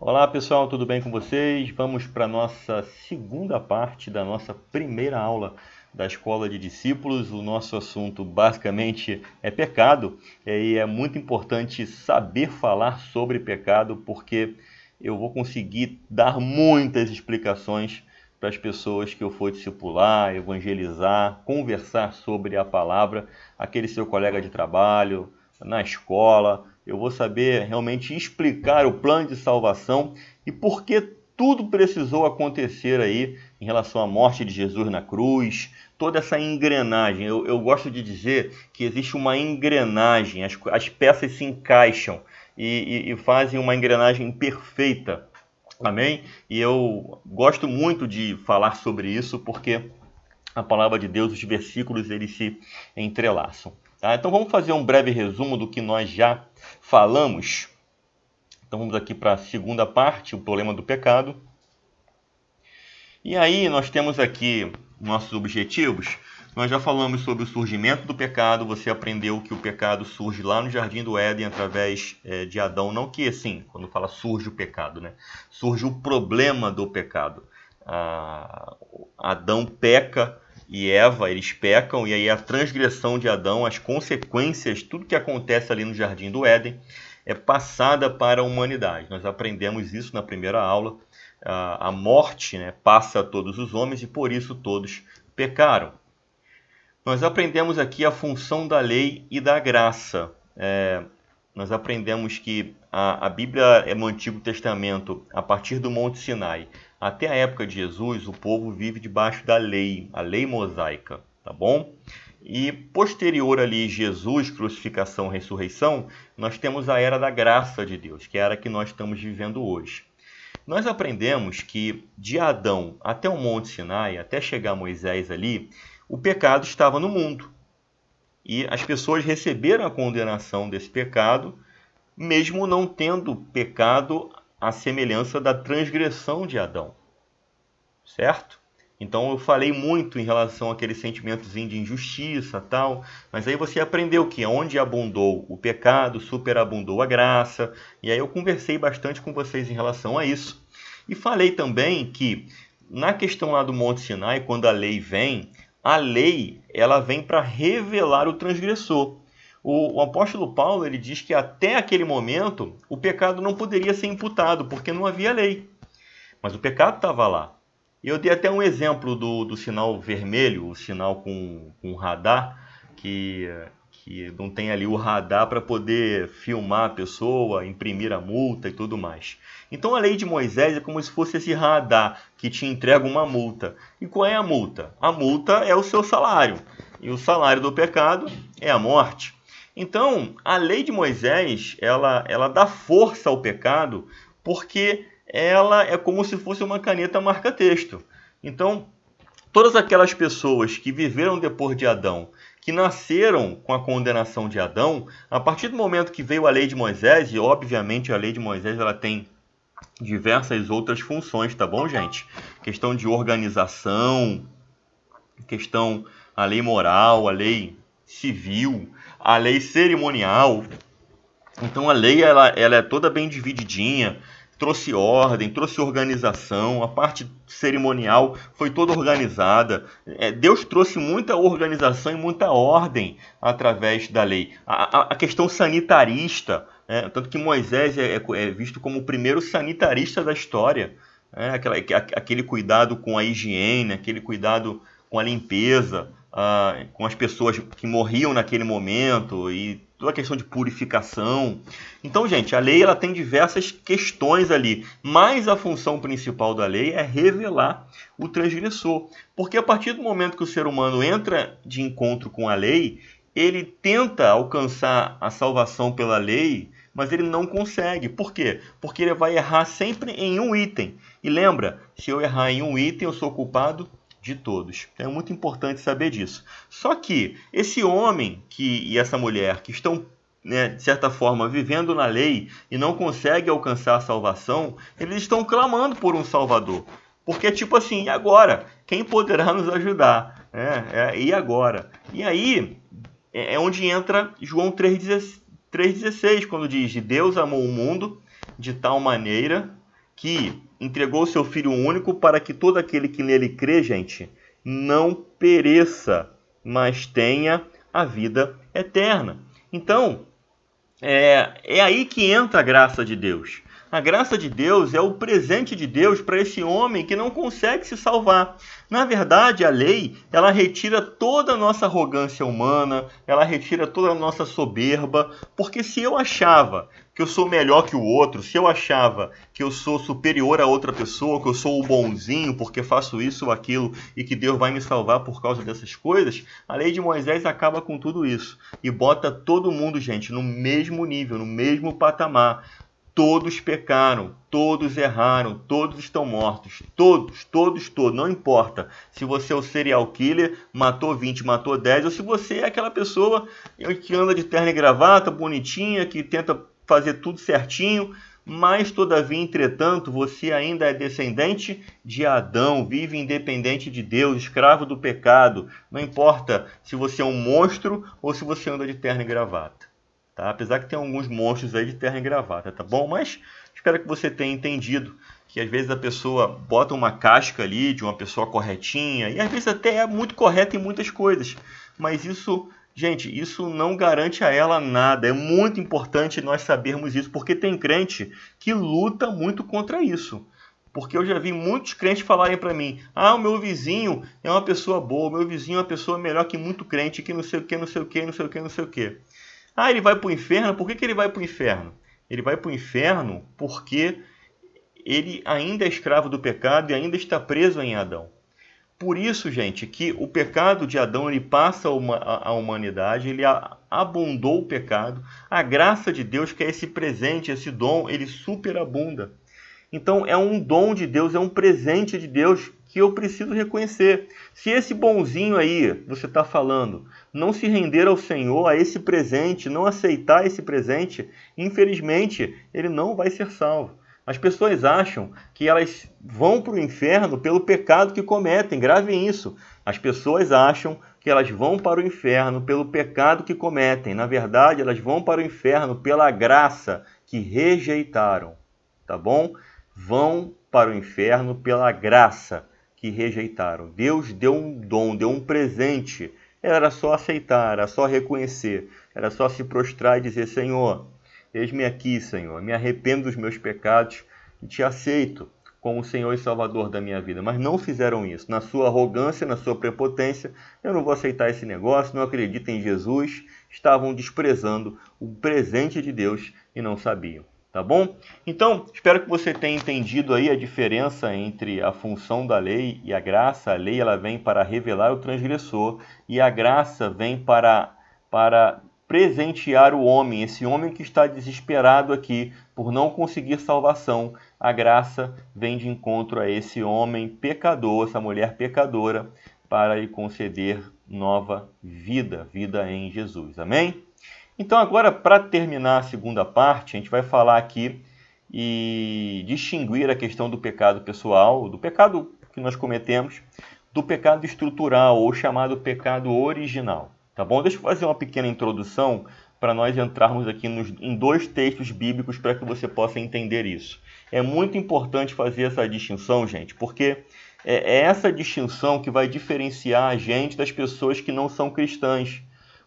Olá pessoal, tudo bem com vocês? Vamos para a nossa segunda parte da nossa primeira aula da Escola de Discípulos. O nosso assunto basicamente é pecado e é muito importante saber falar sobre pecado porque eu vou conseguir dar muitas explicações para as pessoas que eu for discipular, evangelizar, conversar sobre a palavra, aquele seu colega de trabalho, na escola. Eu vou saber realmente explicar o plano de salvação e por que tudo precisou acontecer aí em relação à morte de Jesus na cruz, toda essa engrenagem. Eu gosto de dizer que existe uma engrenagem, as peças se encaixam e fazem uma engrenagem perfeita. Amém? E eu gosto muito de falar sobre isso porque a palavra de Deus, os versículos, eles se entrelaçam. Tá? Então vamos fazer um breve resumo do que nós já falamos. Então vamos aqui para a segunda parte, o problema do pecado. E aí nós temos aqui nossos objetivos. Nós já falamos sobre o surgimento do pecado. Você aprendeu que o pecado surge lá no Jardim do Éden através de Adão. Não que assim, quando fala surge o pecado, né? Surge o problema do pecado. Adão peca e Eva, eles pecam, e aí a transgressão de Adão, as consequências, tudo que acontece ali no Jardim do Éden, é passada para a humanidade. Nós aprendemos isso na primeira aula. A morte, né, passa a todos os homens e por isso todos pecaram. Nós aprendemos aqui a função da lei e da graça. Nós aprendemos que a Bíblia é no Antigo Testamento, a partir do Monte Sinai até a época de Jesus, o povo vive debaixo da lei, a lei mosaica, tá bom? E posterior ali, Jesus, crucificação, ressurreição, nós temos a era da graça de Deus, que é a era que nós estamos vivendo hoje. Nós aprendemos que de Adão até o Monte Sinai, até chegar Moisés ali, o pecado estava no mundo. E as pessoas receberam a condenação desse pecado, mesmo não tendo pecado à semelhança da transgressão de Adão. Certo? Então eu falei muito em relação àquele sentimentozinho de injustiça, tal, mas aí você aprendeu que onde abundou o pecado, superabundou a graça, e aí eu conversei bastante com vocês em relação a isso. E falei também que na questão lá do Monte Sinai, quando a lei ela vem para revelar o transgressor. O apóstolo Paulo ele diz que até aquele momento o pecado não poderia ser imputado, porque não havia lei. Mas o pecado estava lá. E eu dei até um exemplo do sinal vermelho, o sinal com radar, que não tem ali o radar para poder filmar a pessoa, imprimir a multa e tudo mais. Então a lei de Moisés é como se fosse esse radar que te entrega uma multa. E qual é a multa? A multa é o seu salário. E o salário do pecado é a morte. Então, a lei de Moisés, ela dá força ao pecado porque ela é como se fosse uma caneta marca-texto. Então, todas aquelas pessoas que viveram depois de Adão, que nasceram com a condenação de Adão, a partir do momento que veio a lei de Moisés, e obviamente a lei de Moisés ela tem diversas outras funções, tá bom, gente? Questão de organização, questão a lei moral, a lei civil, a lei cerimonial. Então a lei ela é toda bem divididinha, trouxe ordem, trouxe organização, a parte cerimonial foi toda organizada. Deus trouxe muita organização e muita ordem através da lei. A questão sanitarista, tanto que Moisés é visto como o primeiro sanitarista da história. Aquele cuidado com a higiene, aquele cuidado com a limpeza, com as pessoas que morriam naquele momento e toda a questão de purificação. Então, gente, a lei ela tem diversas questões ali, mas a função principal da lei é revelar o transgressor. Porque a partir do momento que o ser humano entra de encontro com a lei, ele tenta alcançar a salvação pela lei, mas ele não consegue. Por quê? Porque ele vai errar sempre em um item. E lembra, se eu errar em um item, eu sou culpado de todos. É muito importante saber disso. Só que esse homem e essa mulher que estão, né, de certa forma, vivendo na lei e não conseguem alcançar a salvação, eles estão clamando por um Salvador. Porque, tipo assim, e agora? Quem poderá nos ajudar? E agora? E aí é onde entra João 3,16, quando diz: Deus amou o mundo de tal maneira que entregou o seu Filho único para que todo aquele que nele crê, gente, não pereça, mas tenha a vida eterna. Então, é aí que entra a graça de Deus. A graça de Deus é o presente de Deus para esse homem que não consegue se salvar. Na verdade, a lei, ela retira toda a nossa arrogância humana, ela retira toda a nossa soberba, porque se eu achava que eu sou melhor que o outro, se eu achava que eu sou superior a outra pessoa, que eu sou o bonzinho porque faço isso ou aquilo e que Deus vai me salvar por causa dessas coisas, a lei de Moisés acaba com tudo isso e bota todo mundo, gente, no mesmo nível, no mesmo patamar. Todos pecaram, todos erraram, todos estão mortos. Todos. Não importa se você é o serial killer, matou 20, matou 10, ou se você é aquela pessoa que anda de terno e gravata, bonitinha, que tenta fazer tudo certinho, mas todavia, entretanto, você ainda é descendente de Adão, vive independente de Deus, escravo do pecado. Não importa se você é um monstro ou se você anda de terno e gravata. Tá? Apesar que tem alguns monstros aí de terno e gravata, tá bom? Mas espero que você tenha entendido que às vezes a pessoa bota uma casca ali de uma pessoa corretinha, e às vezes até é muito correta em muitas coisas, mas isso, gente, isso não garante a ela nada. É muito importante nós sabermos isso, porque tem crente que luta muito contra isso. Porque eu já vi muitos crentes falarem para mim: ah, o meu vizinho é uma pessoa boa, o meu vizinho é uma pessoa melhor que muito crente, que não sei o que, não sei o que, não sei o que, não sei o que. Ah, ele vai para o inferno? Por que ele vai para o inferno? Ele vai para o inferno porque ele ainda é escravo do pecado e ainda está preso em Adão. Por isso, gente, que o pecado de Adão ele passa a humanidade, ele abundou o pecado. A graça de Deus, que é esse presente, esse dom, ele superabunda. Então é um dom de Deus, é um presente de Deus que eu preciso reconhecer. Se esse bonzinho aí, você está falando, não se render ao Senhor, a esse presente, não aceitar esse presente, infelizmente, ele não vai ser salvo. As pessoas acham que elas vão para o inferno pelo pecado que cometem. Gravem isso. As pessoas acham que elas vão para o inferno pelo pecado que cometem. Na verdade, elas vão para o inferno pela graça que rejeitaram. Tá bom? Vão para o inferno pela graça que rejeitaram. Deus deu um dom, deu um presente. Era só aceitar, era só reconhecer, era só se prostrar e dizer: Senhor, eis-me aqui, Senhor, me arrependo dos meus pecados e te aceito como o Senhor e Salvador da minha vida. Mas não fizeram isso. Na sua arrogância, na sua prepotência, eu não vou aceitar esse negócio, não acredito em Jesus. Estavam desprezando o presente de Deus e não sabiam. Tá bom? Então, espero que você tenha entendido aí a diferença entre a função da lei e a graça. A lei ela vem para revelar o transgressor e a graça vem para presentear o homem, esse homem que está desesperado aqui por não conseguir salvação. A graça vem de encontro a esse homem pecador, essa mulher pecadora, para lhe conceder nova vida, vida em Jesus. Amém? Então agora, para terminar a segunda parte, a gente vai falar aqui e distinguir a questão do pecado pessoal, do pecado que nós cometemos, do pecado estrutural, ou chamado pecado original. Tá bom? Deixa eu fazer uma pequena introdução para nós entrarmos aqui em dois textos bíblicos para que você possa entender isso. É muito importante fazer essa distinção, gente, porque é essa distinção que vai diferenciar a gente das pessoas que não são cristãs.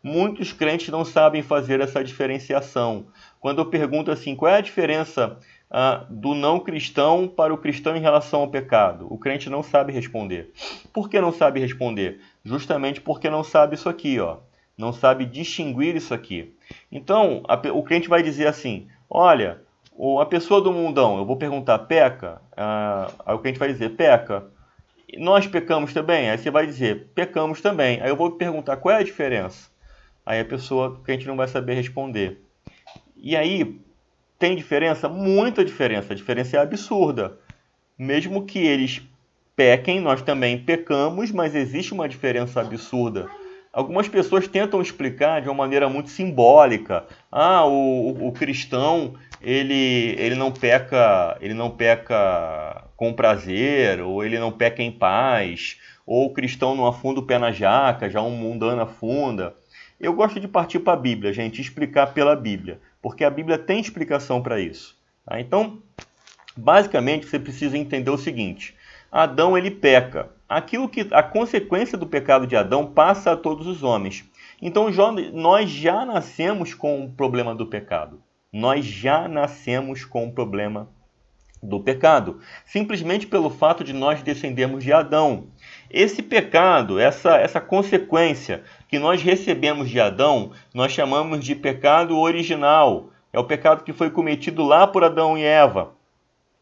Muitos crentes não sabem fazer essa diferenciação. Quando eu pergunto assim, qual é a diferença do não cristão para o cristão em relação ao pecado? O crente não sabe responder. Por que não sabe responder? Justamente porque não sabe isso aqui, ó. Não sabe distinguir isso aqui. Então, o crente vai dizer assim, olha, a pessoa do mundão, eu vou perguntar, peca? Aí o crente vai dizer, peca. Nós pecamos também? Aí você vai dizer, pecamos também. Aí eu vou perguntar, qual é a diferença? Aí a pessoa, que a gente não vai saber responder. E aí, tem diferença? Muita diferença. A diferença é absurda. Mesmo que eles pequem, nós também pecamos, mas existe uma diferença absurda. Algumas pessoas tentam explicar de uma maneira muito simbólica. O cristão, ele não peca com prazer, ou ele não peca em paz, ou o cristão não afunda o pé na jaca, já um mundano afunda. Eu gosto de partir para a Bíblia, gente, explicar pela Bíblia, porque a Bíblia tem explicação para isso. Tá? Então, Basicamente, você precisa entender o seguinte: Adão ele peca. A consequência do pecado de Adão passa a todos os homens. Então nós já nascemos com o problema do pecado. Nós já nascemos com o problema do pecado, simplesmente pelo fato de nós descendermos de Adão. Esse pecado, essa consequência que nós recebemos de Adão, nós chamamos de pecado original. É o pecado que foi cometido lá por Adão e Eva.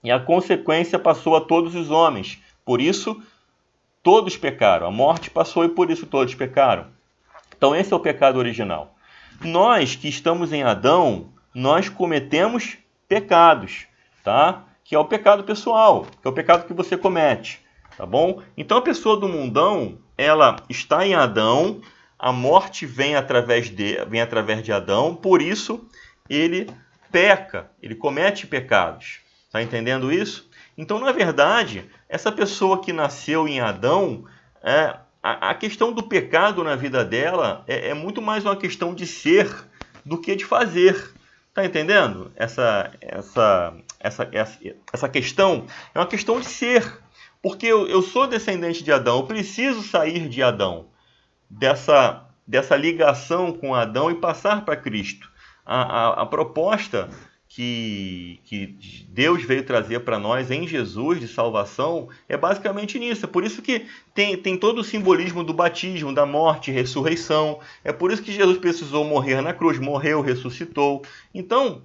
E a consequência passou a todos os homens. Por isso, todos pecaram. A morte passou e por isso todos pecaram. Então esse é o pecado original. Nós que estamos em Adão, nós cometemos pecados, tá? Que é o pecado pessoal, que é o pecado que você comete, tá bom? Então a pessoa do mundão, ela está em Adão, a morte vem através de Adão, por isso ele peca, ele comete pecados. Tá entendendo isso? Então, na verdade, essa pessoa que nasceu em Adão, a questão do pecado na vida dela é muito mais uma questão de ser do que de fazer. Tá entendendo? Essa questão é uma questão de ser. Porque eu sou descendente de Adão, eu preciso sair de Adão, dessa ligação com Adão e passar para Cristo. A proposta que Deus veio trazer para nós em Jesus de salvação é basicamente nisso. É por isso que tem todo o simbolismo do batismo, da morte e ressurreição. É por isso que Jesus precisou morrer na cruz, morreu, ressuscitou. Então,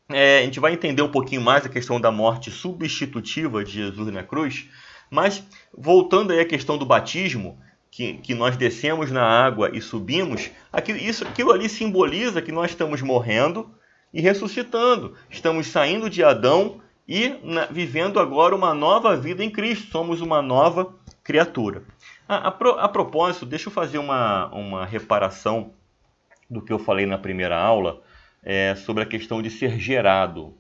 a gente vai entender um pouquinho mais a questão da morte substitutiva de Jesus na cruz. Mas, voltando aí à questão do batismo, que nós descemos na água e subimos, aquilo ali simboliza que nós estamos morrendo e ressuscitando. Estamos saindo de Adão e vivendo agora uma nova vida em Cristo. Somos uma nova criatura. A propósito, deixa eu fazer uma reparação do que eu falei na primeira aula sobre a questão de ser gerado.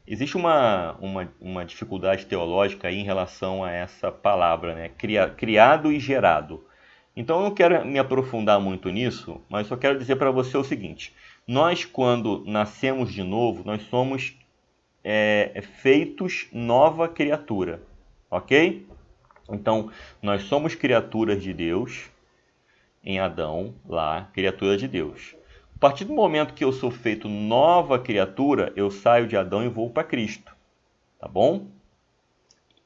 Existe uma dificuldade teológica aí em relação a essa palavra, né? Criado e gerado. Então eu não quero me aprofundar muito nisso, mas só quero dizer para você o seguinte: nós, quando nascemos de novo, nós somos feitos nova criatura, ok? Então, nós somos criaturas de Deus, em Adão, lá, criatura de Deus. A partir do momento que eu sou feito nova criatura, eu saio de Adão e vou para Cristo, tá bom?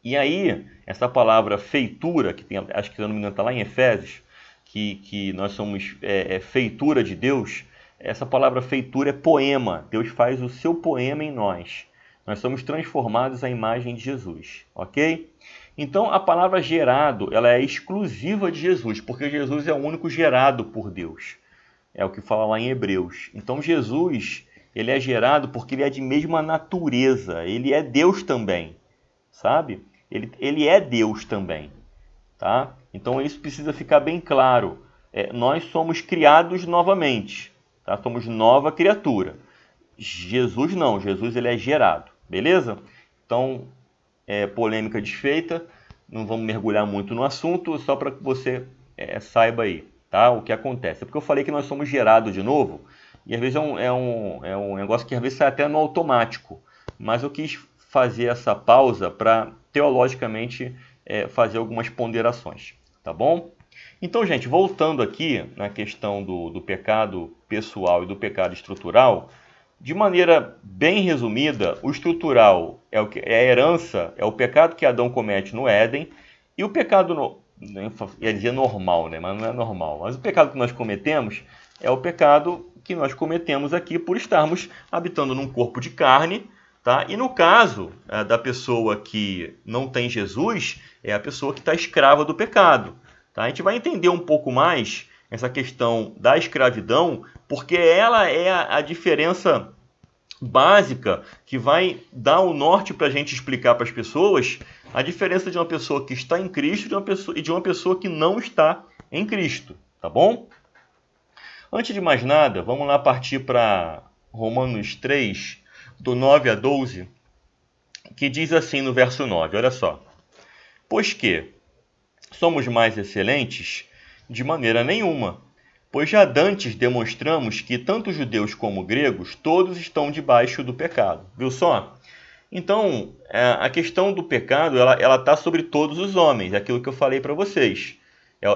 E aí, essa palavra feitura, que tem, acho que se eu não me engano está lá em Efésios, que nós somos feitura de Deus. Essa palavra feitura é poema. Deus faz o seu poema em nós. Nós somos transformados à imagem de Jesus, ok? Então, a palavra gerado, ela é exclusiva de Jesus, porque Jesus é o único gerado por Deus. É o que fala lá em Hebreus. Então, Jesus, ele é gerado porque ele é de mesma natureza. Ele é Deus também, sabe? Ele é Deus também, tá? Então, isso precisa ficar bem claro. Nós somos criados novamente. Tá? Somos nova criatura. Jesus não, Jesus ele é gerado, beleza? Então, polêmica desfeita, não vamos mergulhar muito no assunto, só para que você saiba aí, tá? O que acontece. É porque eu falei que nós somos gerados de novo, e às vezes é um negócio que às vezes sai até no automático, mas eu quis fazer essa pausa para, teologicamente, fazer algumas ponderações, tá bom? Então, gente, voltando aqui na questão do pecado pessoal e do pecado estrutural, de maneira bem resumida, o estrutural é a herança, é o pecado que Adão comete no Éden, e o pecado, ia dizer normal, né? Mas não é normal, mas o pecado que nós cometemos é o pecado que nós cometemos aqui por estarmos habitando num corpo de carne, tá? E no caso da pessoa que não tem Jesus, é a pessoa que está escrava do pecado. Tá? A gente vai entender um pouco mais essa questão da escravidão, porque ela é a diferença básica que vai dar o norte para a gente explicar para as pessoas a diferença de uma pessoa que está em Cristo e de uma pessoa que não está em Cristo. Tá bom? Antes de mais nada, vamos lá partir para Romanos 3, do 9 a 12, que diz assim no verso 9, olha só. Pois que somos mais excelentes? De maneira nenhuma, pois já dantes demonstramos que tanto judeus como gregos, todos estão debaixo do pecado. Viu só? Então, a questão do pecado, ela está sobre todos os homens, é aquilo que eu falei para vocês.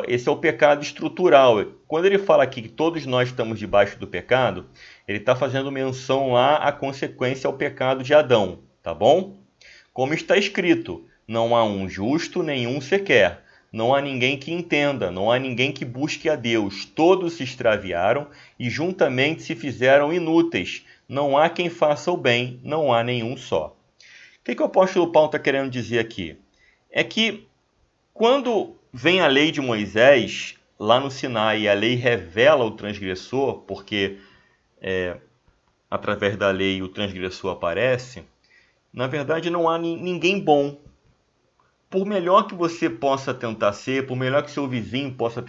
Esse é o pecado estrutural. Quando ele fala aqui que todos nós estamos debaixo do pecado, ele está fazendo menção lá à consequência ao pecado de Adão, tá bom? Como está escrito, não há um justo, nenhum sequer. Não há ninguém que entenda, não há ninguém que busque a Deus. Todos se extraviaram e juntamente se fizeram inúteis. Não há quem faça o bem, não há nenhum só. O que o apóstolo Paulo está querendo dizer aqui? É que quando vem a lei de Moisés, lá no Sinai, a lei revela o transgressor, porque através da lei o transgressor aparece, na verdade não há ninguém bom. Por melhor que você possa tentar ser, por melhor que seu vizinho possa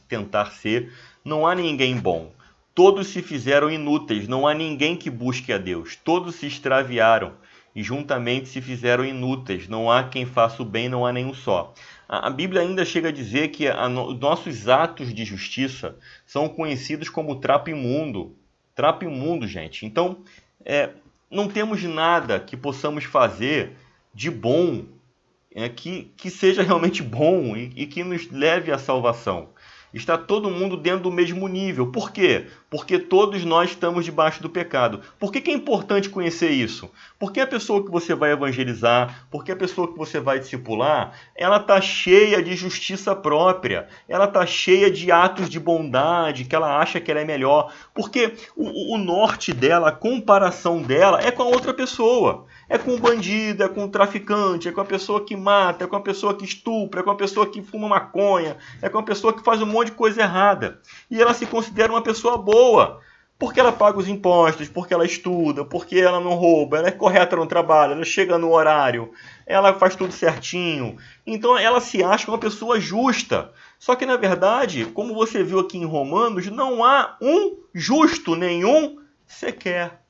tentar ser, não há ninguém bom. Todos se fizeram inúteis, não há ninguém que busque a Deus. Todos se extraviaram e juntamente se fizeram inúteis. Não há quem faça o bem, não há nenhum só. A Bíblia ainda chega a dizer que nossos atos de justiça são conhecidos como trapo imundo. Trapo imundo, gente. Então, não temos nada que possamos fazer de bom, que seja realmente bom e que nos leve à salvação. Está todo mundo dentro do mesmo nível. Por quê? Porque todos nós estamos debaixo do pecado. Por que é importante conhecer isso? Porque a pessoa que você vai evangelizar, porque a pessoa que você vai discipular, ela está cheia de justiça própria. Ela está cheia de atos de bondade, que ela acha que ela é melhor. Porque o norte dela, a comparação dela é com a outra pessoa. É com o bandido, é com o traficante, é com a pessoa que mata, é com a pessoa que estupra, é com a pessoa que fuma maconha, é com a pessoa que faz um monte de coisa errada. E ela se considera uma pessoa boa, porque ela paga os impostos, porque ela estuda, porque ela não rouba, ela é correta no trabalho, ela chega no horário, ela faz tudo certinho. Então ela se acha uma pessoa justa. Só que na verdade, como você viu aqui em Romanos, não há um justo nenhum sequer.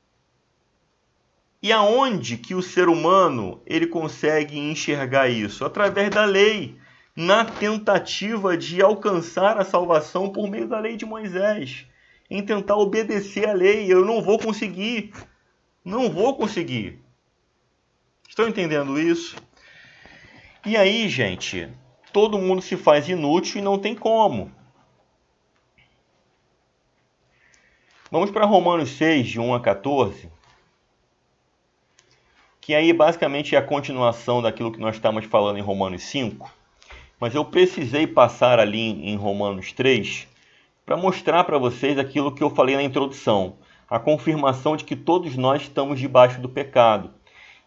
E aonde que o ser humano ele consegue enxergar isso? Através da lei, na tentativa de alcançar a salvação por meio da lei de Moisés, em tentar obedecer à lei. Eu não vou conseguir. Não vou conseguir. Estão entendendo isso? E aí, gente, todo mundo se faz inútil e não tem como. Vamos para Romanos 6, de 1 a 14. Que aí basicamente é a continuação daquilo que nós estamos falando em Romanos 5, mas eu precisei passar ali em Romanos 3 para mostrar para vocês aquilo que eu falei na introdução, a confirmação de que todos nós estamos debaixo do pecado.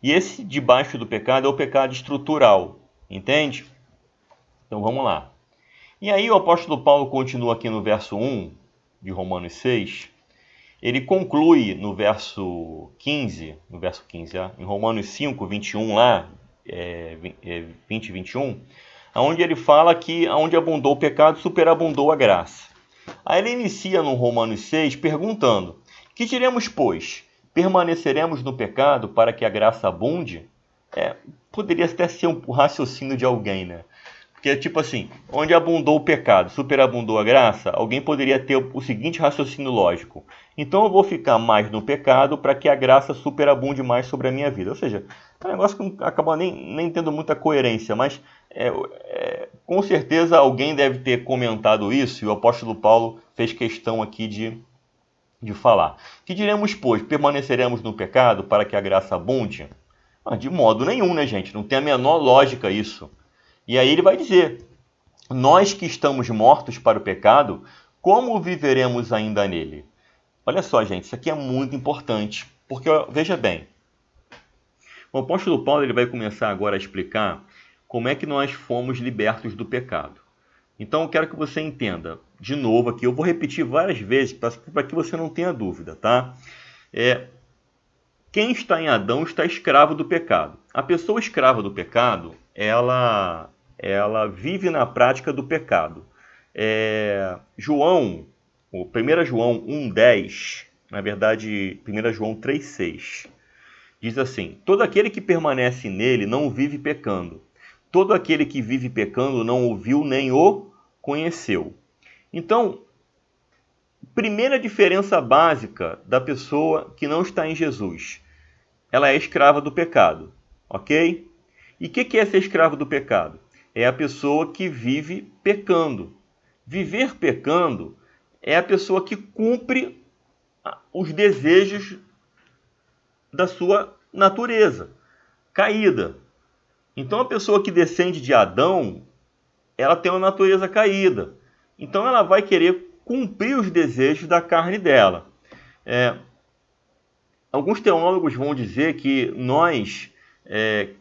E esse debaixo do pecado é o pecado estrutural, entende? Então vamos lá. E aí o apóstolo Paulo continua aqui no verso 1 de Romanos 6, ele conclui no verso 15, em Romanos 5, 21 lá, 20 e 21, onde ele fala que onde abundou o pecado, superabundou a graça. Aí ele inicia no Romanos 6 perguntando, que diremos, pois? Permaneceremos no pecado para que a graça abunde? Poderia até ser um raciocínio de alguém, né? Porque é tipo assim, onde abundou o pecado, superabundou a graça, alguém poderia ter o seguinte raciocínio lógico. Então eu vou ficar mais no pecado para que a graça superabunde mais sobre a minha vida. Ou seja, é um negócio que acaba nem tendo muita coerência, mas com certeza alguém deve ter comentado isso e o apóstolo Paulo fez questão aqui de falar. Que diremos, pois, permaneceremos no pecado para que a graça abunde? De modo nenhum, né, gente? Não tem a menor lógica isso. E aí ele vai dizer, nós que estamos mortos para o pecado, como viveremos ainda nele? Olha só, gente, isso aqui é muito importante, porque veja bem, o apóstolo Paulo ele vai começar agora a explicar como é que nós fomos libertos do pecado. Então eu quero que você entenda, de novo aqui, eu vou repetir várias vezes para que você não tenha dúvida, tá? Quem está em Adão está escravo do pecado. A pessoa escrava do pecado, ela vive na prática do pecado. 1 João 1,10, na verdade, 1 João 3,6, diz assim, todo aquele que permanece nele não vive pecando. Todo aquele que vive pecando não o viu nem o conheceu. Então, primeira diferença básica da pessoa que não está em Jesus. ela é escrava do pecado, ok? E o que é ser escravo do pecado? É a pessoa que vive pecando. Viver pecando é a pessoa que cumpre os desejos da sua natureza caída. Então a pessoa que descende de Adão, ela tem uma natureza caída. Então ela vai querer cumprir os desejos da carne dela. Alguns teólogos vão dizer que nós,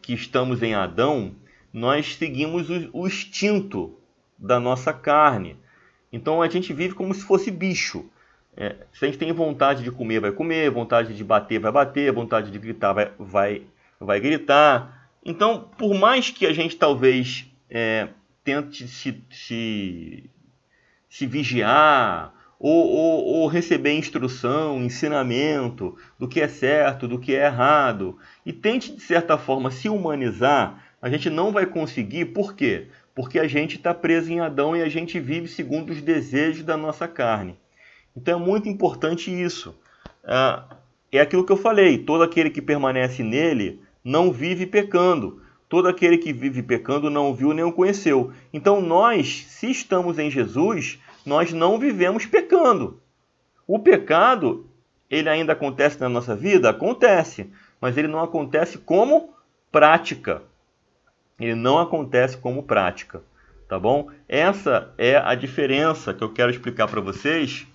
que estamos em Adão, nós seguimos o instinto da nossa carne. Então a gente vive como se fosse bicho. Se a gente tem vontade de comer, vai comer, vontade de bater, vai bater, vontade de gritar, vai gritar. Então, por mais que a gente talvez tente se vigiar ou receber instrução, ensinamento do que é certo, do que é errado, e tente, de certa forma, se humanizar, a gente não vai conseguir. Por quê? Porque a gente está preso em Adão e a gente vive segundo os desejos da nossa carne. Então é muito importante isso. É aquilo que eu falei, todo aquele que permanece nele não vive pecando. Todo aquele que vive pecando não viu nem o conheceu. Então nós, se estamos em Jesus, nós não vivemos pecando. O pecado, ele ainda acontece na nossa vida? Acontece, mas ele não acontece como prática. Ele não acontece como prática, tá bom? Essa é a diferença que eu quero explicar para vocês,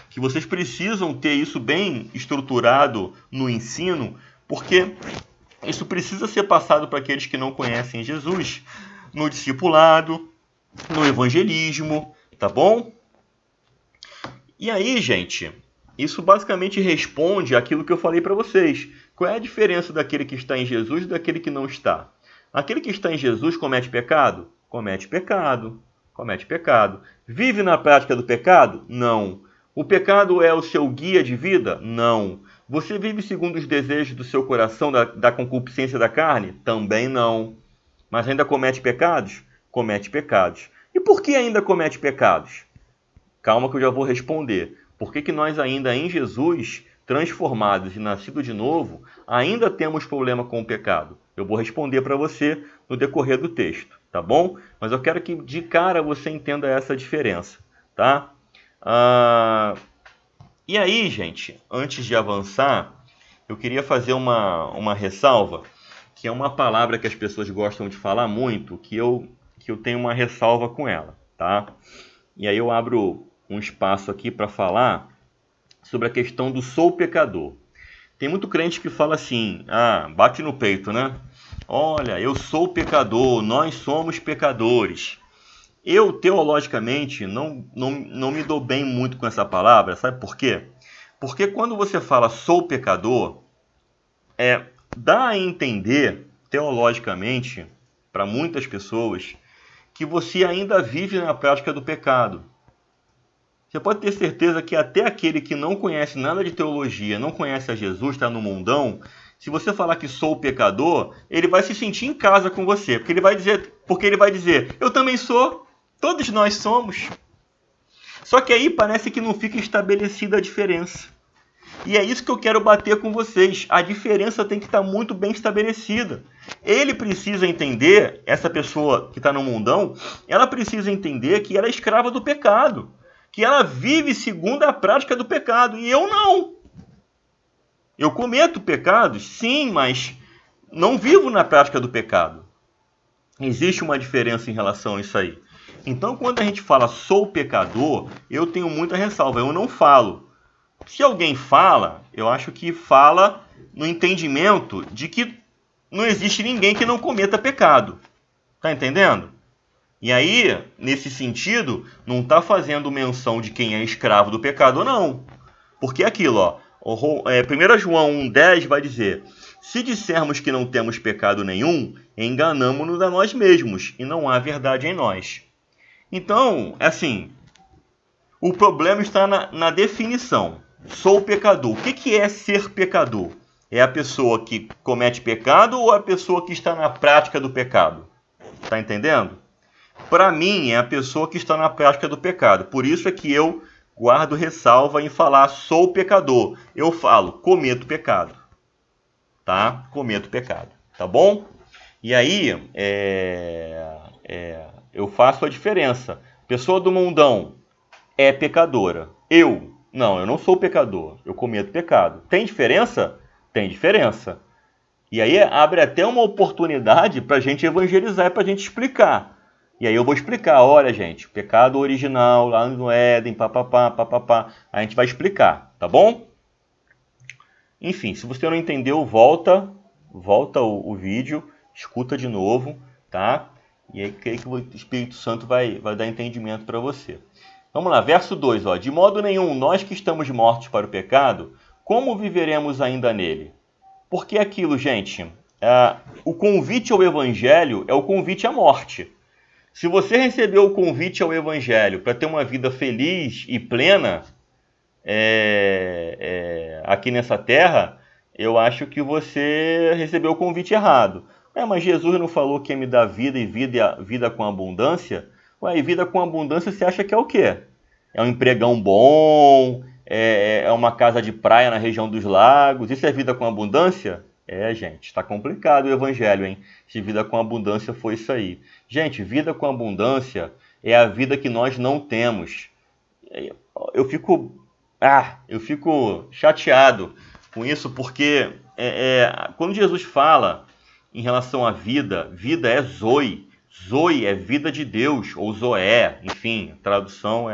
que vocês precisam ter isso bem estruturado no ensino, porque isso precisa ser passado para aqueles que não conhecem Jesus, no discipulado, no evangelismo, tá bom? E aí, gente, isso basicamente responde àquilo que eu falei para vocês. Qual é a diferença daquele que está em Jesus e daquele que não está? Aquele que está em Jesus comete pecado? Comete pecado. Comete pecado. Vive na prática do pecado? Não. O pecado é o seu guia de vida? Não. Você vive segundo os desejos do seu coração, da concupiscência da carne? Também não. Mas ainda comete pecados? Comete pecados. E por que ainda comete pecados? Calma que eu já vou responder. Por que nós ainda em Jesus, transformados e nascidos de novo, ainda temos problema com o pecado? Eu vou responder para você no decorrer do texto, tá bom? Mas eu quero que de cara você entenda essa diferença, tá? E aí, gente, antes de avançar, eu queria fazer uma ressalva, que é uma palavra que as pessoas gostam de falar muito, que eu tenho uma ressalva com ela, tá? E aí eu abro um espaço aqui para falar sobre a questão do sou pecador. Tem muito crente que fala assim, bate no peito, né? Olha, eu sou pecador, nós somos pecadores. Eu, teologicamente, não me dou bem muito com essa palavra, sabe por quê? Porque quando você fala sou pecador, dá a entender, teologicamente, para muitas pessoas, que você ainda vive na prática do pecado. Você pode ter certeza que até aquele que não conhece nada de teologia, não conhece a Jesus, está no mundão, se você falar que sou pecador, ele vai se sentir em casa com você, porque ele vai dizer, eu também sou, todos nós somos. Só que aí parece que não fica estabelecida a diferença. E é isso que eu quero bater com vocês. A diferença tem que estar muito bem estabelecida. Ele precisa entender, essa pessoa que está no mundão, ela precisa entender que ela é escrava do pecado. Que ela vive segundo a prática do pecado. E eu não. Eu cometo pecados, sim, mas não vivo na prática do pecado. Existe uma diferença em relação a isso aí. Então, quando a gente fala sou pecador, eu tenho muita ressalva. Eu não falo. Se alguém fala, eu acho que fala no entendimento de que não existe ninguém que não cometa pecado. Tá entendendo? E aí, nesse sentido, não está fazendo menção de quem é escravo do pecado ou não. Porque é aquilo, 1 João 1,10 vai dizer, se dissermos que não temos pecado nenhum, enganamo-nos a nós mesmos, e não há verdade em nós. Então, assim, o problema está na definição. Sou pecador. O que é ser pecador? É a pessoa que comete pecado ou a pessoa que está na prática do pecado? Está entendendo? Para mim, é a pessoa que está na prática do pecado. Por isso é que eu guardo ressalva em falar sou pecador. Eu falo, cometo pecado. tá? Cometo pecado, tá bom? E aí, eu faço a diferença. Pessoa do mundão é pecadora. Não, eu não sou pecador. Eu cometo pecado. Tem diferença? Tem diferença. E aí abre até uma oportunidade para a gente evangelizar e para a gente explicar. E aí eu vou explicar, olha gente, pecado original lá no Éden, papapá, papapá. A gente vai explicar, tá bom? Enfim, se você não entendeu, volta o vídeo, escuta de novo, tá? E aí creio que o Espírito Santo vai dar entendimento para você. Vamos lá, verso 2, ó. De modo nenhum, nós que estamos mortos para o pecado, como viveremos ainda nele? Porque aquilo, gente, o convite ao Evangelho é o convite à morte. Se você recebeu o convite ao Evangelho para ter uma vida feliz e plena aqui nessa terra, eu acho que você recebeu o convite errado. Mas Jesus não falou que ia me dar vida e vida com abundância? E vida com abundância você acha que é o quê? É um empregão bom? É uma casa de praia na região dos lagos? Isso é vida com abundância? Gente, está complicado o evangelho, hein? Se vida com abundância foi isso aí. Gente, vida com abundância é a vida que nós não temos. Eu fico chateado com isso, porque quando Jesus fala em relação à vida, vida é zoe. Zoe é vida de Deus, ou zoé, enfim, a tradução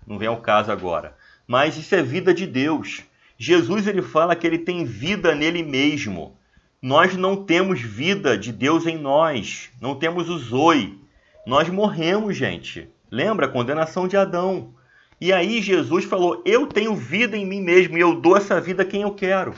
não vem ao caso agora. Mas isso é vida de Deus. Jesus ele fala que ele tem vida nele mesmo. Nós não temos vida de Deus em nós. Não temos o zoe. Nós morremos, gente. Lembra a condenação de Adão? E aí Jesus falou, eu tenho vida em mim mesmo e eu dou essa vida a quem eu quero.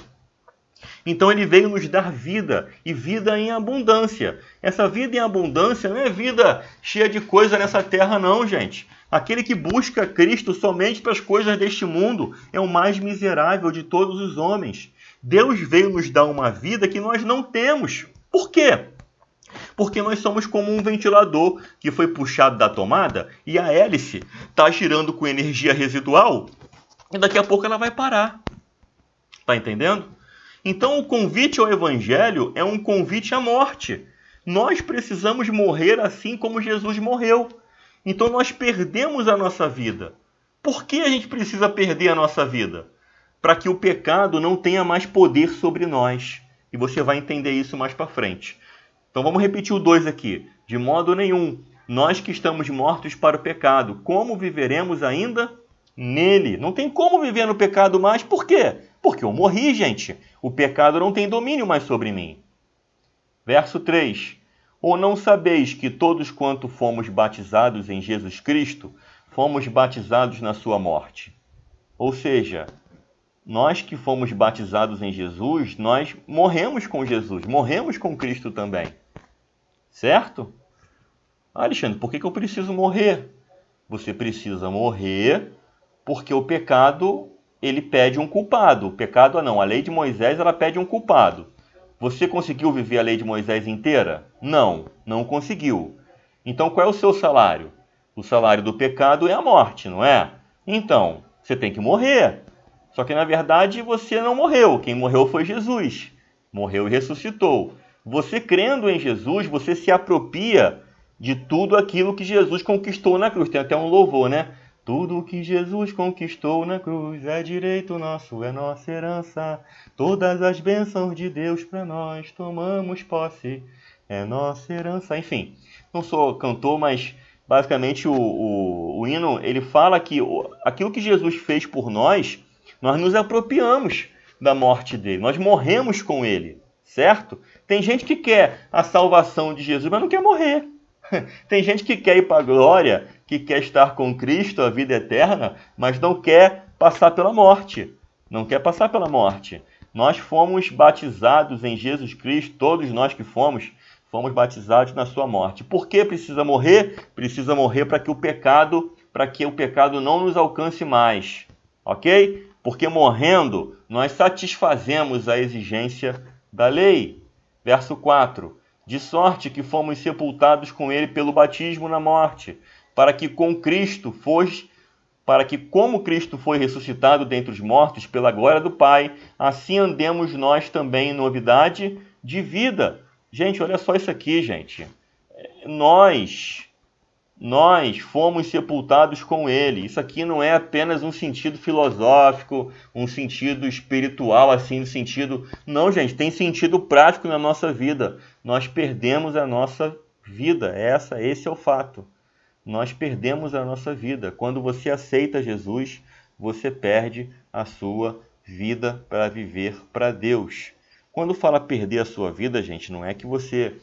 Então ele veio nos dar vida, e vida em abundância. Essa vida em abundância não é vida cheia de coisa nessa terra não, gente. Aquele que busca Cristo somente para as coisas deste mundo é o mais miserável de todos os homens. Deus veio nos dar uma vida que nós não temos. Por quê? Porque nós somos como um ventilador que foi puxado da tomada e a hélice está girando com energia residual e daqui a pouco ela vai parar. Está entendendo? Então o convite ao Evangelho é um convite à morte. Nós precisamos morrer assim como Jesus morreu. Então nós perdemos a nossa vida. Por que a gente precisa perder a nossa vida? Para que o pecado não tenha mais poder sobre nós. E você vai entender isso mais para frente. Então vamos repetir o 2 aqui. De modo nenhum, nós que estamos mortos para o pecado, como viveremos ainda nele? Não tem como viver no pecado mais. Por quê? Porque eu morri, gente. O pecado não tem domínio mais sobre mim. Verso 3. Ou não sabeis que todos quanto fomos batizados em Jesus Cristo, fomos batizados na sua morte? Ou seja, nós que fomos batizados em Jesus, nós morremos com Jesus, morremos com Cristo também. Certo? Alexandre, por que eu preciso morrer? Você precisa morrer porque o pecado, ele pede um culpado. O pecado, a lei de Moisés, ela pede um culpado. Você conseguiu viver a lei de Moisés inteira? Não, não conseguiu. Então, qual é o seu salário? O salário do pecado é a morte, não é? Então, você tem que morrer. Só que, na verdade, você não morreu. Quem morreu foi Jesus. Morreu e ressuscitou. Você crendo em Jesus, você se apropria de tudo aquilo que Jesus conquistou na cruz. Tem até um louvor, né? Tudo que Jesus conquistou na cruz é direito nosso, é nossa herança. Todas as bênçãos de Deus para nós tomamos posse, é nossa herança. Enfim, não sou cantor, mas basicamente o hino, ele fala que aquilo que Jesus fez por nós nos apropriamos da morte dele. Nós morremos com ele, certo? Tem gente que quer a salvação de Jesus, mas não quer morrer. Tem gente que quer ir para a glória, que quer estar com Cristo, a vida eterna, mas não quer passar pela morte. Não quer passar pela morte. Nós fomos batizados em Jesus Cristo, todos nós que fomos batizados na sua morte. Por que precisa morrer? Precisa morrer para que o pecado não nos alcance mais. Ok? Porque morrendo, nós satisfazemos a exigência da lei. Verso 4. De sorte que fomos sepultados com ele pelo batismo na morte, para que com Cristo para que, como Cristo foi ressuscitado dentre os mortos pela glória do Pai, assim andemos nós também em novidade de vida. Gente, olha só isso aqui, gente. Nós fomos sepultados com Ele. Isso aqui não é apenas um sentido filosófico, um sentido espiritual, assim, no sentido... Não, gente, tem sentido prático na nossa vida. Nós perdemos a nossa vida. Esse é o fato. Nós perdemos a nossa vida. Quando você aceita Jesus, você perde a sua vida para viver para Deus. Quando fala perder a sua vida, gente, não é que você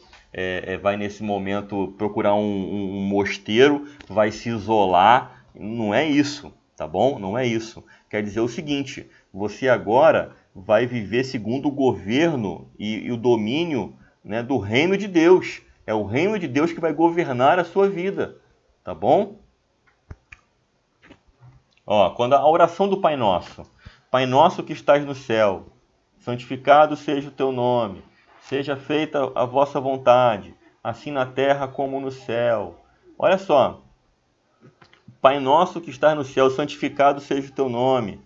vai nesse momento procurar um mosteiro, vai se isolar. Não é isso, tá bom? Não é isso. Quer dizer o seguinte, você agora vai viver segundo o governo e o domínio, né, do reino de Deus. É o reino de Deus que vai governar a sua vida. Tá bom? Ó, quando a oração do Pai Nosso. Pai Nosso que estás no céu, santificado seja o teu nome. Seja feita a vossa vontade, assim na terra como no céu. Olha só. Pai Nosso que estás no céu, santificado seja o teu nome.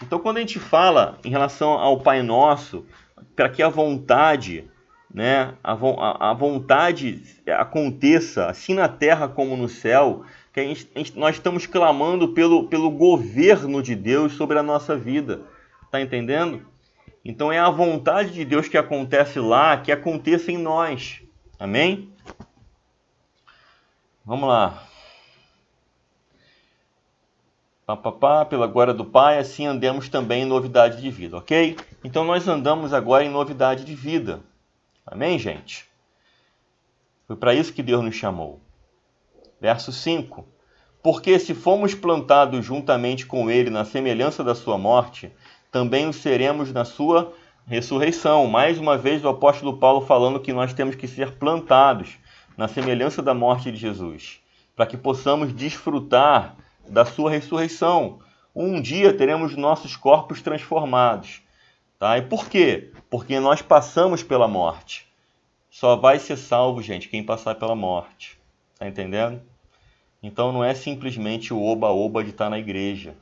Então, quando a gente fala em relação ao Pai Nosso, para que a vontade... né, a vontade aconteça assim na terra como no céu, que nós estamos clamando pelo governo de Deus sobre a nossa vida. Tá entendendo? Então é a vontade de Deus que acontece lá, que aconteça em nós. Amém? Vamos lá. Pela glória do Pai, assim andemos também em novidade de vida, ok? Então nós andamos agora em novidade de vida. Amém, gente? Foi para isso que Deus nos chamou. Verso 5. Porque se fomos plantados juntamente com Ele na semelhança da sua morte, também o seremos na sua ressurreição. Mais uma vez o apóstolo Paulo falando que nós temos que ser plantados na semelhança da morte de Jesus, para que possamos desfrutar da sua ressurreição. Um dia teremos nossos corpos transformados. Tá? E por quê? Porque nós passamos pela morte. Só vai ser salvo, gente, quem passar pela morte. Tá entendendo? Então não é simplesmente o oba-oba de estar na igreja.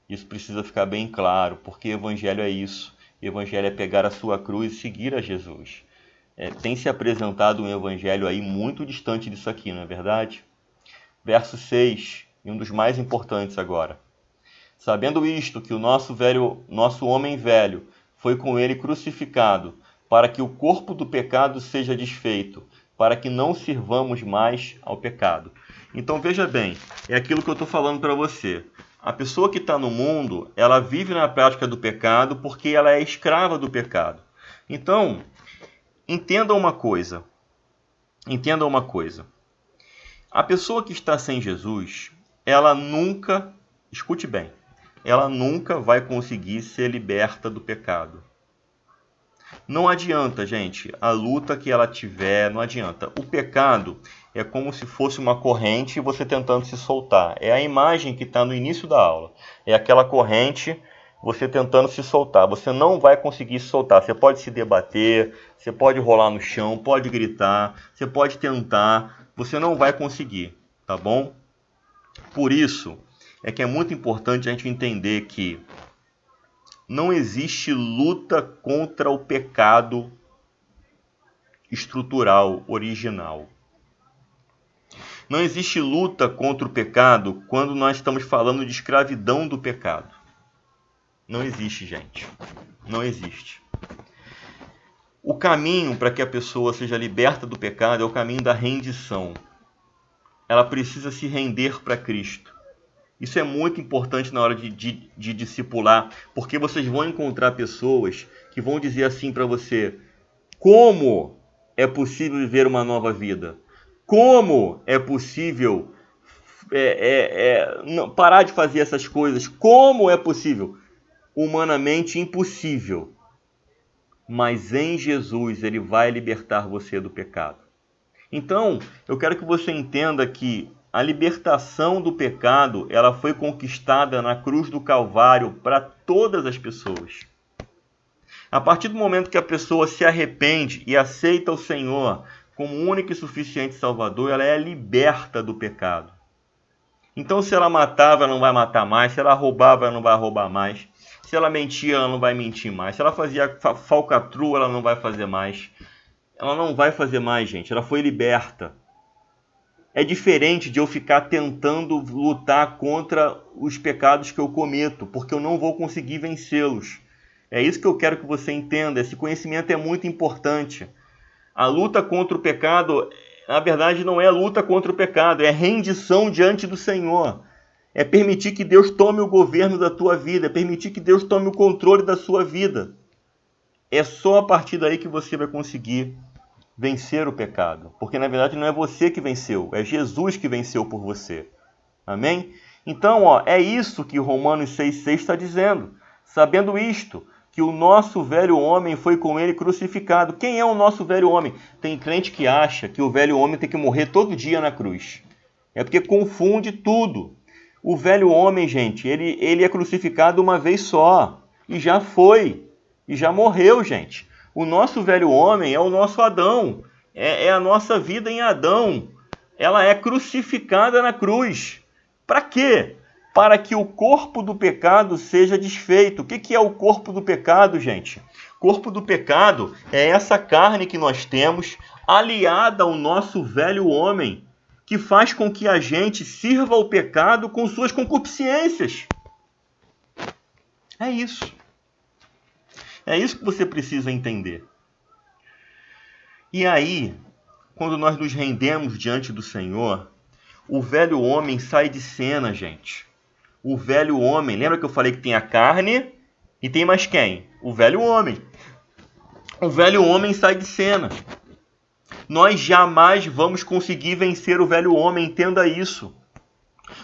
Isso precisa ficar bem claro, porque evangelho é isso. Evangelho é pegar a sua cruz e seguir a Jesus. Tem se apresentado um evangelho aí muito distante disso aqui, não é verdade? Verso 6, e um dos mais importantes agora. Sabendo isto, que o nosso homem velho foi com ele crucificado, para que o corpo do pecado seja desfeito, para que não sirvamos mais ao pecado. Então veja bem, é aquilo que eu estou falando para você. A pessoa que está no mundo, ela vive na prática do pecado porque ela é escrava do pecado. Então, entenda uma coisa. Entenda uma coisa. A pessoa que está sem Jesus, ela nunca, escute bem, ela nunca vai conseguir ser liberta do pecado. Não adianta, gente, a luta que ela tiver, não adianta. O pecado é como se fosse uma corrente e você tentando se soltar. É a imagem que está no início da aula. É aquela corrente, você tentando se soltar. Você não vai conseguir se soltar. Você pode se debater, você pode rolar no chão, pode gritar, você pode tentar. Você não vai conseguir, tá bom? Por isso é que é muito importante a gente entender que não existe luta contra o pecado estrutural, original. Não existe luta contra o pecado quando nós estamos falando de escravidão do pecado. Não existe, gente. Não existe. O caminho para que a pessoa seja liberta do pecado é o caminho da rendição. Ela precisa se render para Cristo. Isso é muito importante na hora de discipular, porque vocês vão encontrar pessoas que vão dizer assim para você: como é possível viver uma nova vida? Como é possível parar de fazer essas coisas? Como é possível? Humanamente impossível. Mas em Jesus Ele vai libertar você do pecado. Então, eu quero que você entenda que a libertação do pecado, ela foi conquistada na cruz do Calvário para todas as pessoas. A partir do momento que a pessoa se arrepende e aceita o Senhor como único e suficiente Salvador, ela é liberta do pecado. Então, se ela matava, ela não vai matar mais. Se ela roubava, ela não vai roubar mais. Se ela mentia, ela não vai mentir mais. Se ela fazia falcatrua, ela não vai fazer mais. Ela não vai fazer mais, gente. Ela foi liberta. É diferente de eu ficar tentando lutar contra os pecados que eu cometo, porque eu não vou conseguir vencê-los. É isso que eu quero que você entenda. Esse conhecimento é muito importante. A luta contra o pecado, na verdade, não é luta contra o pecado, é rendição diante do Senhor. É permitir que Deus tome o governo da tua vida, é permitir que Deus tome o controle da sua vida. É só a partir daí que você vai conseguir vencer o pecado. Porque, na verdade, não é você que venceu, é Jesus que venceu por você. Amém? Então, é isso que Romanos 6,6 está dizendo. Sabendo isto, que o nosso velho homem foi com ele crucificado. Quem é o nosso velho homem? Tem crente que acha que o velho homem tem que morrer todo dia na cruz. É porque confunde tudo. O velho homem, gente, ele é crucificado uma vez só. E já foi. E já morreu, gente. O nosso velho homem é o nosso Adão. É a nossa vida em Adão. Ela é crucificada na cruz. Para quê? Para que o corpo do pecado seja desfeito. O que é o corpo do pecado, gente? Corpo do pecado é essa carne que nós temos, aliada ao nosso velho homem, que faz com que a gente sirva ao pecado com suas concupiscências. É isso. É isso que você precisa entender. E aí, quando nós nos rendemos diante do Senhor, o velho homem sai de cena, gente. O velho homem, lembra que eu falei que tem a carne e tem mais quem? O velho homem. O velho homem sai de cena. Nós jamais vamos conseguir vencer o velho homem, entenda isso.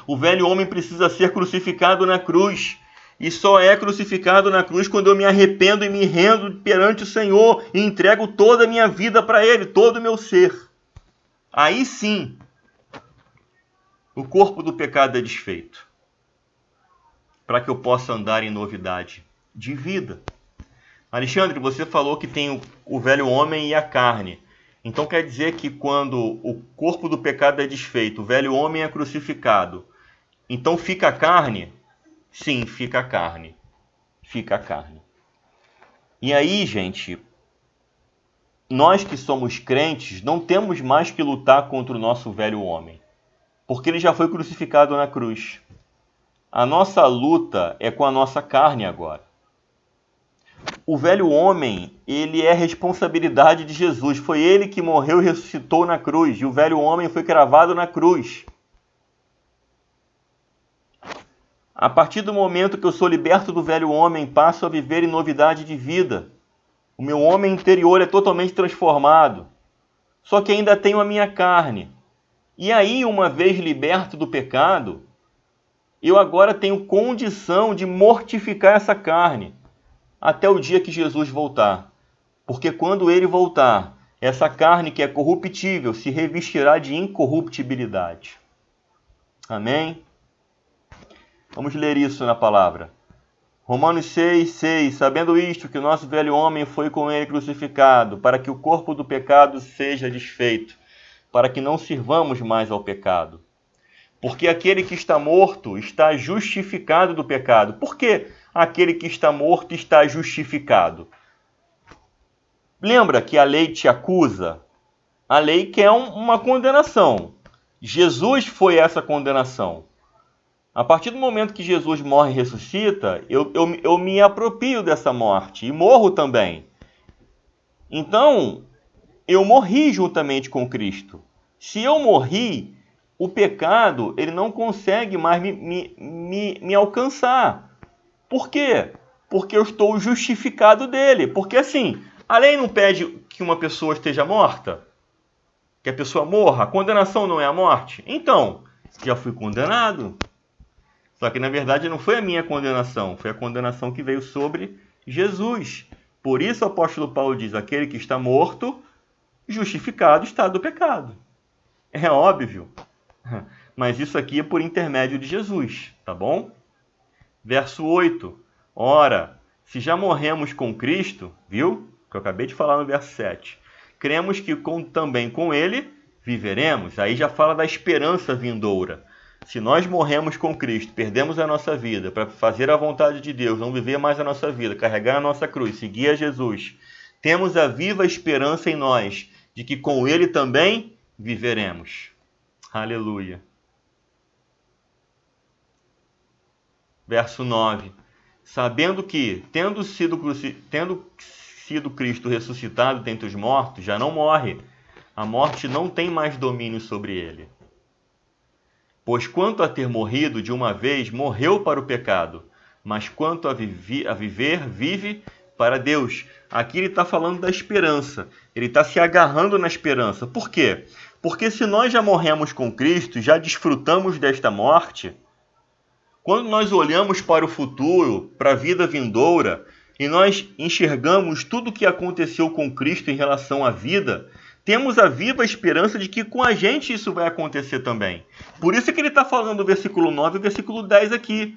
O velho homem precisa ser crucificado na cruz. E só é crucificado na cruz quando eu me arrependo e me rendo perante o Senhor e entrego toda a minha vida para Ele, todo o meu ser. Aí sim, o corpo do pecado é desfeito, para que eu possa andar em novidade de vida. Alexandre, você falou que tem o velho homem e a carne. Então quer dizer que quando o corpo do pecado é desfeito, o velho homem é crucificado, então fica a carne? Sim, fica a carne. Fica a carne. E aí, gente, nós que somos crentes não temos mais que lutar contra o nosso velho homem, porque ele já foi crucificado na cruz. A nossa luta é com a nossa carne agora. O velho homem, ele é responsabilidade de Jesus. Foi ele que morreu e ressuscitou na cruz. E o velho homem foi cravado na cruz. A partir do momento que eu sou liberto do velho homem, passo a viver em novidade de vida. O meu homem interior é totalmente transformado. Só que ainda tenho a minha carne. E aí, uma vez liberto do pecado, eu agora tenho condição de mortificar essa carne até o dia que Jesus voltar. Porque quando ele voltar, essa carne que é corruptível se revestirá de incorruptibilidade. Amém? Vamos ler isso na palavra. Romanos 6,6. Sabendo isto, que o nosso velho homem foi com ele crucificado, para que o corpo do pecado seja desfeito, para que não sirvamos mais ao pecado. Porque aquele que está morto está justificado do pecado. Por que aquele que está morto está justificado? Lembra que a lei te acusa? A lei quer uma condenação. Jesus foi essa condenação. A partir do momento que Jesus morre e ressuscita, eu me aproprio dessa morte e morro também. Então, eu morri juntamente com Cristo. Se eu morri, o pecado ele não consegue mais me alcançar. Por quê? Porque eu estou justificado dele. Porque assim, a lei não pede que uma pessoa esteja morta? Que a pessoa morra? A condenação não é a morte? Então, já fui condenado. Só que, na verdade, não foi a minha condenação, foi a condenação que veio sobre Jesus. Por isso o apóstolo Paulo diz, aquele que está morto, justificado está do pecado. É óbvio, mas isso aqui é por intermédio de Jesus, tá bom? Verso 8. Ora, se já morremos com Cristo, viu? Que eu acabei de falar no verso 7. Cremos que também com ele viveremos. Aí já fala da esperança vindoura. Se nós morremos com Cristo, perdemos a nossa vida para fazer a vontade de Deus, não viver mais a nossa vida, carregar a nossa cruz, seguir a Jesus, temos a viva esperança em nós de que com Ele também viveremos. Aleluia. Verso 9. Sabendo que, tendo sido Cristo ressuscitado dentre os mortos, já não morre. A morte não tem mais domínio sobre ele. Pois quanto a ter morrido de uma vez, morreu para o pecado, mas quanto a viver, vive para Deus. Aqui ele está falando da esperança. Ele está se agarrando na esperança. Por quê? Porque se nós já morremos com Cristo, já desfrutamos desta morte, quando nós olhamos para o futuro, para a vida vindoura, e nós enxergamos tudo o que aconteceu com Cristo em relação à vida, temos a viva esperança de que com a gente isso vai acontecer também. Por isso que ele está falando do versículo 9 e versículo 10 aqui,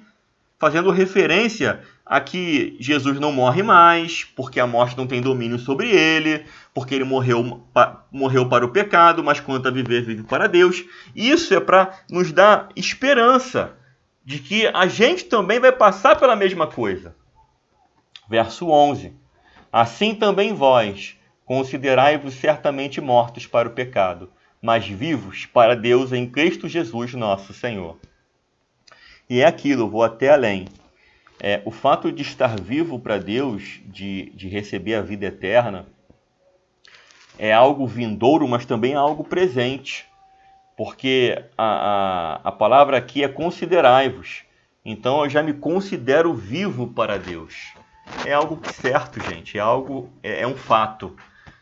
fazendo referência a que Jesus não morre mais, porque a morte não tem domínio sobre ele, porque ele morreu para o pecado, mas quanto a viver, vive para Deus. Isso é para nos dar esperança de que a gente também vai passar pela mesma coisa. Verso 11. Assim também vós, considerai-vos certamente mortos para o pecado, mas vivos para Deus em Cristo Jesus nosso Senhor. E é aquilo, vou até além. O fato de estar vivo para Deus, de receber a vida eterna, é algo vindouro, mas também é algo presente. Porque a palavra aqui é considerai-vos. Então eu já me considero vivo para Deus. É algo certo, gente. É um fato.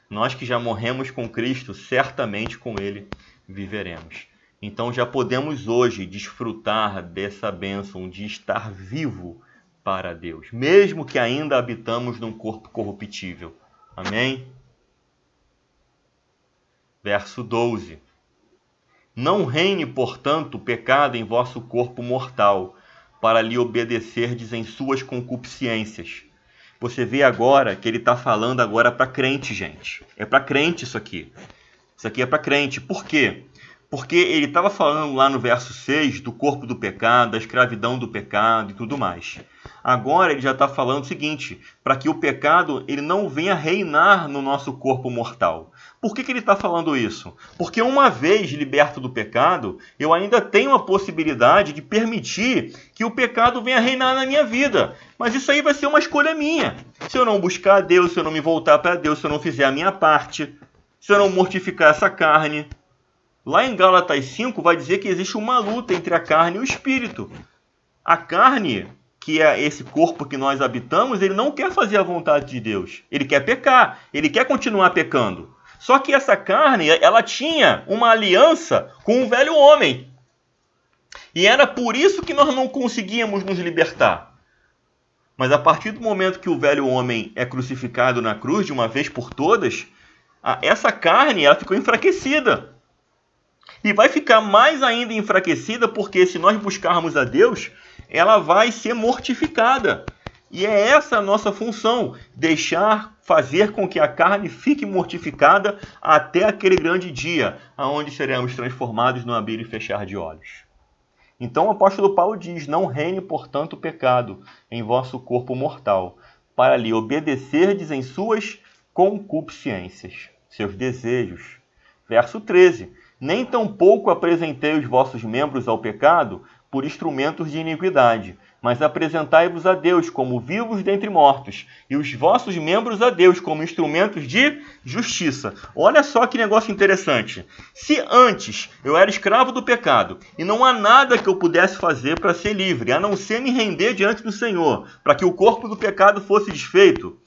Nós que já morremos com Cristo, certamente com Ele viveremos. Então já podemos hoje desfrutar dessa bênção de estar vivo para Deus, mesmo que ainda habitamos num corpo corruptível. Amém? Verso 12. Não reine, portanto, o pecado em vosso corpo mortal, para lhe obedecerdes em suas concupiscências. Você vê agora que ele está falando agora para crente, gente. É para crente isso aqui. Isso aqui é para crente. Por quê? Porque ele estava falando lá no verso 6 do corpo do pecado, da escravidão do pecado e tudo mais. Agora ele já está falando o seguinte, para que o pecado ele não venha reinar no nosso corpo mortal. Por que ele está falando isso? Porque uma vez liberto do pecado, eu ainda tenho a possibilidade de permitir que o pecado venha reinar na minha vida. Mas isso aí vai ser uma escolha minha. Se eu não buscar a Deus, se eu não me voltar para Deus, se eu não fizer a minha parte, se eu não mortificar essa carne. Lá em Gálatas 5 vai dizer que existe uma luta entre a carne e o espírito. A carne, que é esse corpo que nós habitamos, ele não quer fazer a vontade de Deus. Ele quer pecar, ele quer continuar pecando. Só que essa carne, ela tinha uma aliança com o velho homem. E era por isso que nós não conseguíamos nos libertar. Mas a partir do momento que o velho homem é crucificado na cruz, de uma vez por todas, essa carne ela ficou enfraquecida. E vai ficar mais ainda enfraquecida porque se nós buscarmos a Deus, ela vai ser mortificada. E é essa a nossa função, fazer com que a carne fique mortificada até aquele grande dia, onde seremos transformados no abrir e fechar de olhos. Então o apóstolo Paulo diz, não reine, portanto, o pecado em vosso corpo mortal, para lhe obedecerdes em suas concupiscências, seus desejos. Verso 13. Nem tampouco apresentei os vossos membros ao pecado por instrumentos de iniquidade, mas apresentai-vos a Deus como vivos dentre mortos, e os vossos membros a Deus como instrumentos de justiça. Olha só que negócio interessante. Se antes eu era escravo do pecado, e não há nada que eu pudesse fazer para ser livre, a não ser me render diante do Senhor, para que o corpo do pecado fosse desfeito,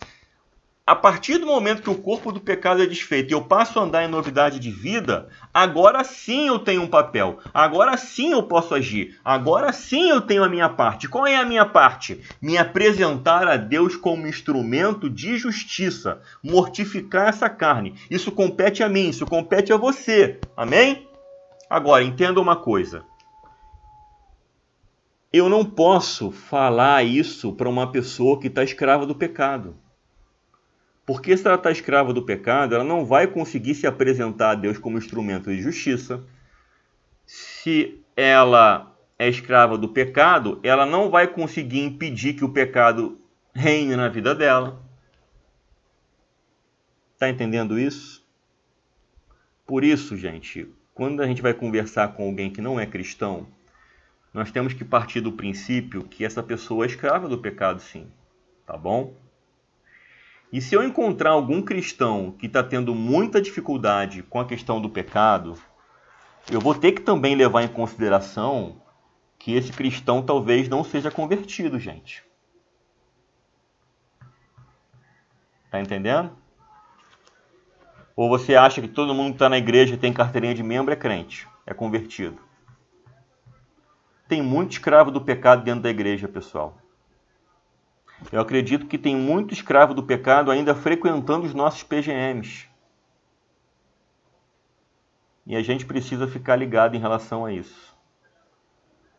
a partir do momento que o corpo do pecado é desfeito e eu passo a andar em novidade de vida, agora sim eu tenho um papel, agora sim eu posso agir, agora sim eu tenho a minha parte. Qual é a minha parte? Me apresentar a Deus como instrumento de justiça, mortificar essa carne. Isso compete a mim, isso compete a você. Amém? Agora, entenda uma coisa. Eu não posso falar isso para uma pessoa que está escrava do pecado. Porque se ela está escrava do pecado, ela não vai conseguir se apresentar a Deus como instrumento de justiça. se ela é escrava do pecado, ela não vai conseguir impedir que o pecado reine na vida dela. Está entendendo isso? Por isso, gente, quando a gente vai conversar com alguém que não é cristão, nós temos que partir do princípio que essa pessoa é escrava do pecado, sim. Tá bom? E se eu encontrar algum cristão que está tendo muita dificuldade com a questão do pecado, eu vou ter que também levar em consideração que esse cristão talvez não seja convertido, gente. Tá entendendo? Ou você acha que todo mundo que está na igreja e tem carteirinha de membro é crente, é convertido? Tem muito escravo do pecado dentro da igreja, pessoal. Eu acredito que tem muito escravo do pecado ainda frequentando os nossos PGMs. E a gente precisa ficar ligado em relação a isso.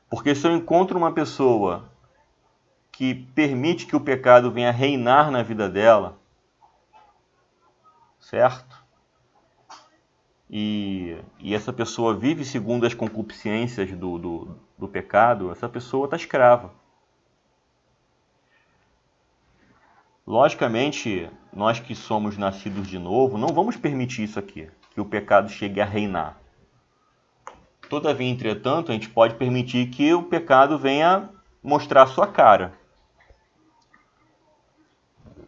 Porque se eu encontro uma pessoa que permite que o pecado venha reinar na vida dela, certo? E essa pessoa vive segundo as concupiscências do pecado, essa pessoa está escrava. Logicamente, nós que somos nascidos de novo, não vamos permitir isso aqui, que o pecado chegue a reinar. Todavia, entretanto, a gente pode permitir que o pecado venha mostrar sua cara.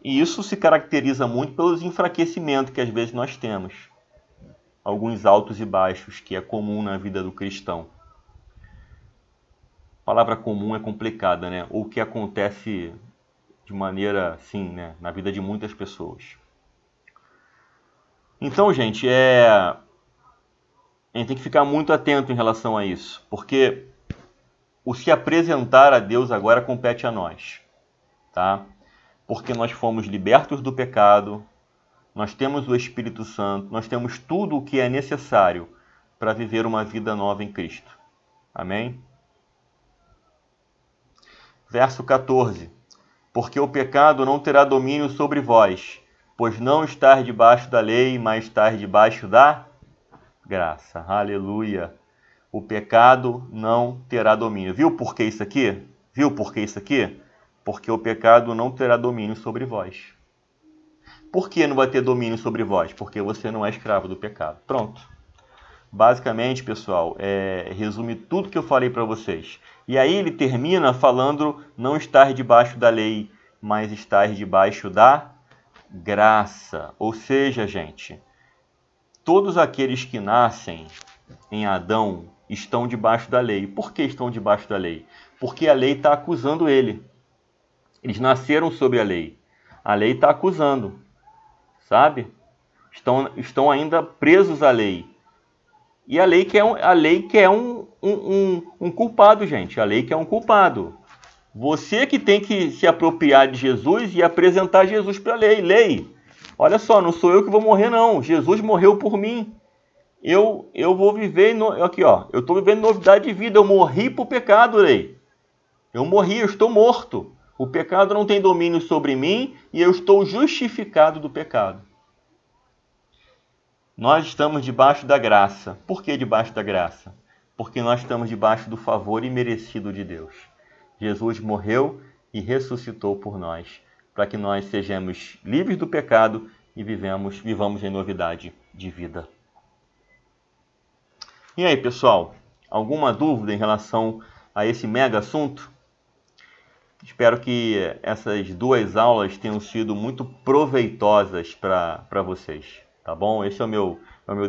E isso se caracteriza muito pelos enfraquecimentos que às vezes nós temos. Alguns altos e baixos, que é comum na vida do cristão. A palavra comum é complicada, né? Ou que acontece de maneira assim, né? Na vida de muitas pessoas. Então, gente, a gente tem que ficar muito atento em relação a isso, porque o se apresentar a Deus agora compete a nós, tá? Porque nós fomos libertos do pecado, nós temos o Espírito Santo, nós temos tudo o que é necessário para viver uma vida nova em Cristo. Amém? Verso 14. Porque o pecado não terá domínio sobre vós, pois não estar debaixo da lei, mas estar debaixo da graça. Aleluia. O pecado não terá domínio. Viu por que isso aqui? Viu por que isso aqui? Porque o pecado não terá domínio sobre vós. Por que não vai ter domínio sobre vós? Porque você não é escravo do pecado. Pronto. Basicamente, pessoal, resume tudo que eu falei para vocês. E aí ele termina falando não estar debaixo da lei, mas estar debaixo da graça. Ou seja, gente, todos aqueles que nascem em Adão estão debaixo da lei. Por que estão debaixo da lei? Porque a lei está acusando ele. Eles nasceram sob a lei. A lei está acusando, sabe? Estão ainda presos à lei. E a lei quer um culpado, gente. A lei quer um culpado. Você que tem que se apropriar de Jesus e apresentar Jesus para a lei. Lei, olha só, não sou eu que vou morrer, não. Jesus morreu por mim. Eu vou viver... Aqui, ó. Eu estou vivendo novidade de vida. Eu morri para o pecado, lei. Eu morri, eu estou morto. O pecado não tem domínio sobre mim e eu estou justificado do pecado. Nós estamos debaixo da graça. Por que debaixo da graça? Porque nós estamos debaixo do favor imerecido de Deus. Jesus morreu e ressuscitou por nós, para que nós sejamos livres do pecado e vivamos em novidade de vida. E aí, pessoal? Alguma dúvida em relação a esse mega assunto? Espero que essas 2 aulas tenham sido muito proveitosas para vocês. Tá bom? Esse é o meu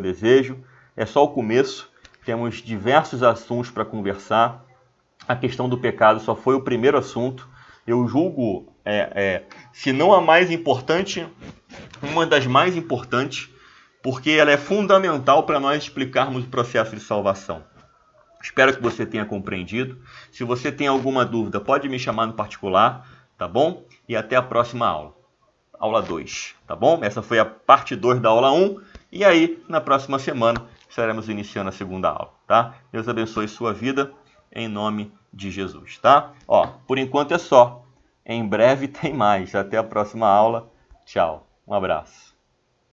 desejo. É só o começo. Temos diversos assuntos para conversar. A questão do pecado só foi o primeiro assunto. Eu julgo, se não a mais importante, uma das mais importantes, porque ela é fundamental para nós explicarmos o processo de salvação. Espero que você tenha compreendido. Se você tem alguma dúvida, pode me chamar no particular, tá bom? E até a próxima aula. Aula 2, tá bom? Essa foi a parte 2 da aula 1. E aí, na próxima semana, estaremos iniciando a segunda aula, tá? Deus abençoe sua vida, em nome de Jesus, tá? Ó, por enquanto é só. Em breve tem mais. Até a próxima aula. Tchau. Um abraço.